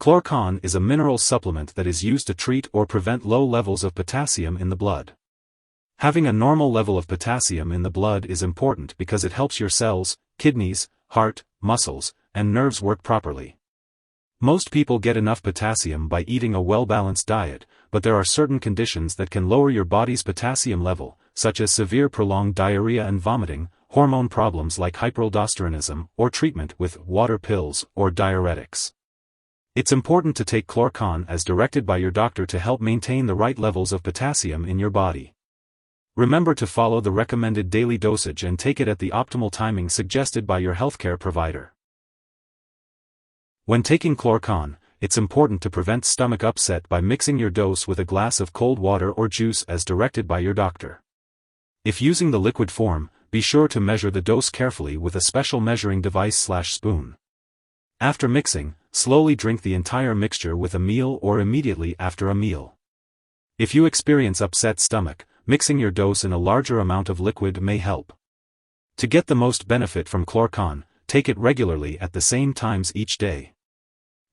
Klor-Con is a mineral supplement that is used to treat or prevent low levels of potassium in the blood. Having a normal level of potassium in the blood is important because it helps your cells, kidneys, heart, muscles, and nerves work properly. Most people get enough potassium by eating a well-balanced diet, but there are certain conditions that can lower your body's potassium level, such as severe prolonged diarrhea and vomiting, hormone problems like hyperaldosteronism, or treatment with water pills or diuretics. It's important to take Klor-Con as directed by your doctor to help maintain the right levels of potassium in your body. Remember to follow the recommended daily dosage and take it at the optimal timing suggested by your healthcare provider. When taking Klor-Con, it's important to prevent stomach upset by mixing your dose with a glass of cold water or juice as directed by your doctor. If using the liquid form, be sure to measure the dose carefully with a special measuring device/spoon. After mixing, slowly drink the entire mixture with a meal or immediately after a meal. If you experience upset stomach, mixing your dose in a larger amount of liquid may help. To get the most benefit from Klor-Con, take it regularly at the same times each day.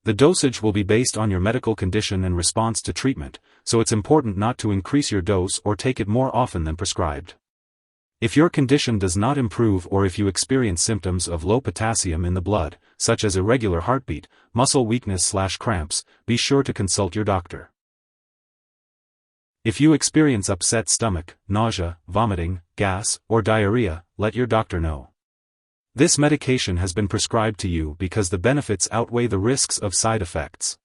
The dosage will be based on your medical condition and response to treatment, so it's important not to increase your dose or take it more often than prescribed. If your condition does not improve or if you experience symptoms of low potassium in the blood, such as irregular heartbeat, muscle weakness/cramps, be sure to consult your doctor. If you experience upset stomach, nausea, vomiting, gas, or diarrhea, let your doctor know. This medication has been prescribed to you because the benefits outweigh the risks of side effects.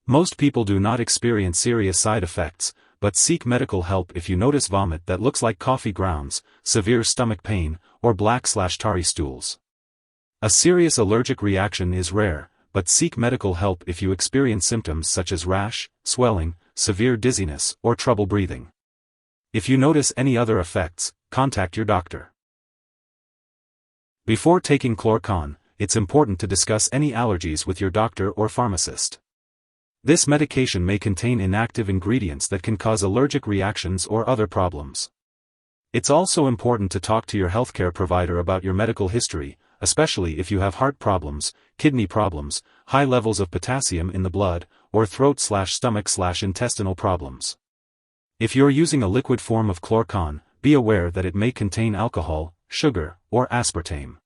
Most people do not experience serious side effects, but seek medical help if you notice vomit that looks like coffee grounds, severe stomach pain, or black/tarry stools. A serious allergic reaction is rare, but seek medical help if you experience symptoms such as rash, swelling, severe dizziness, or trouble breathing. If you notice any other effects, contact your doctor. Before taking Klor-Con, it's important to discuss any allergies with your doctor or pharmacist. This medication may contain inactive ingredients that can cause allergic reactions or other problems. It's also important to talk to your healthcare provider about your medical history, especially if you have heart problems, kidney problems, high levels of potassium in the blood, or throat/stomach/intestinal problems. If you're using a liquid form of Klor-Con, be aware that it may contain alcohol, sugar, or aspartame.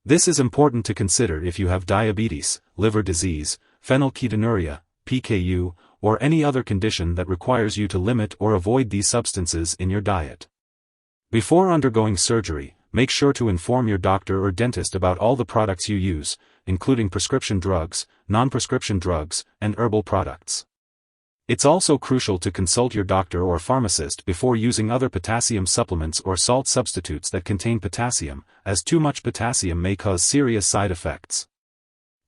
This is important to consider if you have diabetes, liver disease, phenylketonuria, PKU, or any other condition that requires you to limit or avoid these substances in your diet. Before undergoing surgery, make sure to inform your doctor or dentist about all the products you use, including prescription drugs, non-prescription drugs, and herbal products. It's also crucial to consult your doctor or pharmacist before using other potassium supplements or salt substitutes that contain potassium, as too much potassium may cause serious side effects.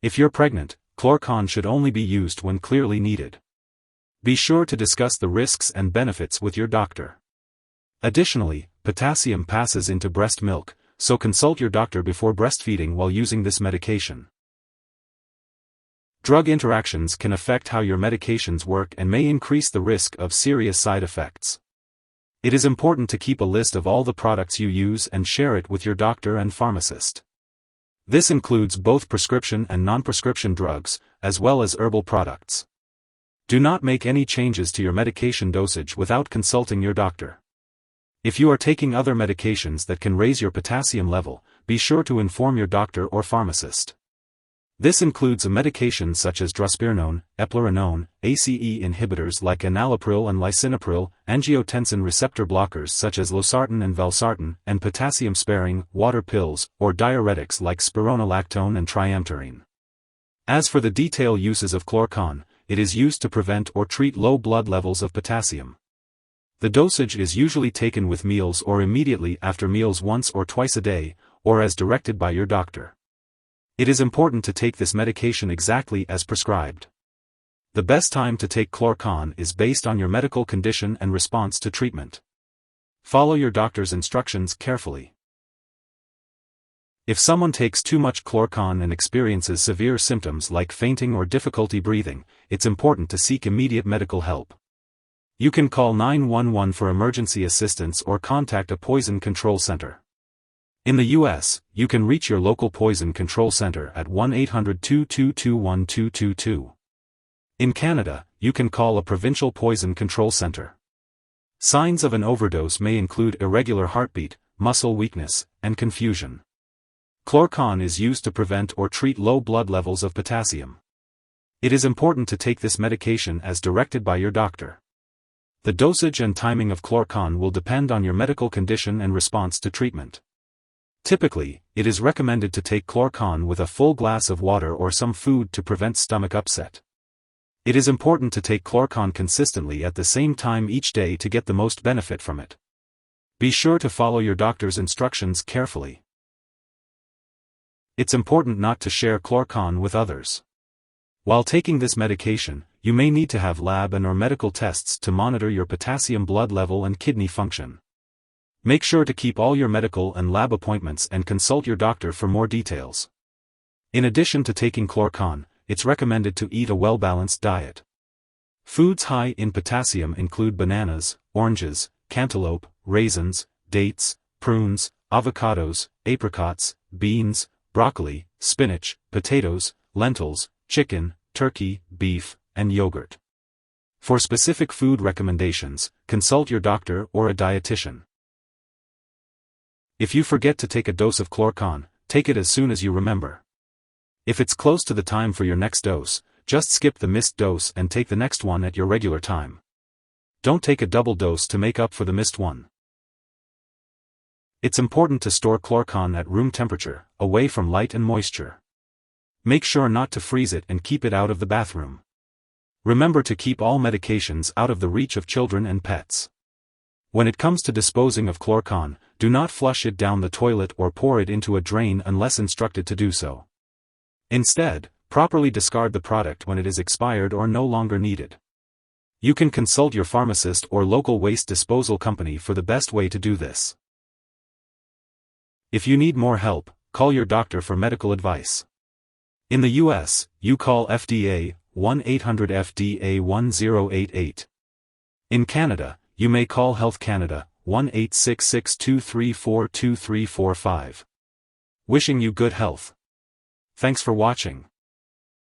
If you're pregnant, Klor-Con should only be used when clearly needed. Be sure to discuss the risks and benefits with your doctor. Additionally, potassium passes into breast milk, so consult your doctor before breastfeeding while using this medication. Drug interactions can affect how your medications work and may increase the risk of serious side effects. It is important to keep a list of all the products you use and share it with your doctor and pharmacist. This includes both prescription and non-prescription drugs, as well as herbal products. Do not make any changes to your medication dosage without consulting your doctor. If you are taking other medications that can raise your potassium level, be sure to inform your doctor or pharmacist. This includes a medication such as drospirenone, eplerenone, ACE inhibitors like enalapril and lisinopril, angiotensin receptor blockers such as losartan and valsartan, and potassium-sparing, water pills, or diuretics like spironolactone and triamterene. As for the detailed uses of Klor-Con, it is used to prevent or treat low blood levels of potassium. The dosage is usually taken with meals or immediately after meals once or twice a day, or as directed by your doctor. It is important to take this medication exactly as prescribed. The best time to take Klor-Con is based on your medical condition and response to treatment. Follow your doctor's instructions carefully. If someone takes too much Klor-Con and experiences severe symptoms like fainting or difficulty breathing, it's important to seek immediate medical help. You can call 911 for emergency assistance or contact a poison control center. In the U.S., you can reach your local poison control center at 1-800-222-1222. In Canada, you can call a provincial poison control center. Signs of an overdose may include irregular heartbeat, muscle weakness, and confusion. Klor-Con is used to prevent or treat low blood levels of potassium. It is important to take this medication as directed by your doctor. The dosage and timing of Klor-Con will depend on your medical condition and response to treatment. Typically, it is recommended to take Klor-Con with a full glass of water or some food to prevent stomach upset. It is important to take Klor-Con consistently at the same time each day to get the most benefit from it. Be sure to follow your doctor's instructions carefully. It's important not to share Klor-Con with others. While taking this medication, you may need to have lab and/or medical tests to monitor your potassium blood level and kidney function. Make sure to keep all your medical and lab appointments and consult your doctor for more details. In addition to taking Klor-Con, it's recommended to eat a well-balanced diet. Foods high in potassium include bananas, oranges, cantaloupe, raisins, dates, prunes, avocados, apricots, beans, broccoli, spinach, potatoes, lentils, chicken, turkey, beef, and yogurt. For specific food recommendations, consult your doctor or a dietitian. If you forget to take a dose of Klor-Con, take it as soon as you remember. If it's close to the time for your next dose, just skip the missed dose and take the next one at your regular time. Don't take a double dose to make up for the missed one. It's important to store Klor-Con at room temperature, away from light and moisture. Make sure not to freeze it and keep it out of the bathroom. Remember to keep all medications out of the reach of children and pets. When it comes to disposing of Klor-Con, do not flush it down the toilet or pour it into a drain unless instructed to do so. Instead, properly discard the product when it is expired or no longer needed. You can consult your pharmacist or local waste disposal company for the best way to do this. If you need more help, call your doctor for medical advice. In the US, you call FDA 1-800-FDA-1088. In Canada, you may call Health Canada 1-866-234-2345. Wishing you good health. Thanks for watching.